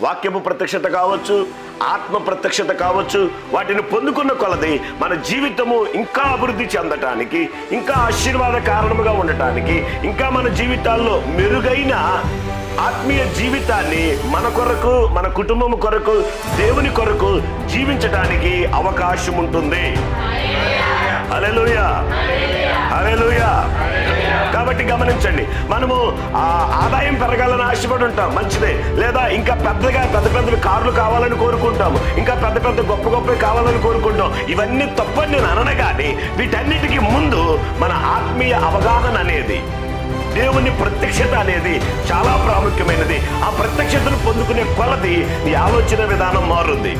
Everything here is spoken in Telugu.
వాక్యపు ప్రత్యక్షత కావచ్చు, ఆత్మ ప్రత్యక్షత కావచ్చు, వాటిని పొందుకున్న కొలది మన జీవితము ఇంకా అభివృద్ధి చెందటానికి, ఇంకా ఆశీర్వాద కారణముగా ఉండటానికి, ఇంకా మన జీవితాల్లో మెరుగైన ఆత్మీయ జీవితాన్ని మన కొరకు, మన కుటుంబం కొరకు, దేవుని కొరకు జీవించటానికి అవకాశం ఉంటుంది. హల్లెలూయా, హల్లెలూయా. కాబట్టి గమనించండి, మనము ఆదాయం పెరగాలని ఆశపడి ఉంటాం, మంచిదే. లేదా ఇంకా పెద్ద పెద్ద కార్లు కావాలని కోరుకుంటాము, ఇంకా పెద్ద గొప్ప కావాలని కోరుకుంటాం. ఇవన్నీ తప్పని నేను అనను, కానీ వీటన్నిటికీ ముందు మన ఆత్మీయ అవగాహన అనేది, దేవుని ప్రత్యక్షత అనేది చాలా ప్రాముఖ్యమైనది. ఆ ప్రత్యక్షతను పొందుకునే కొలది నీ ఆలోచన విధానం మారుంది.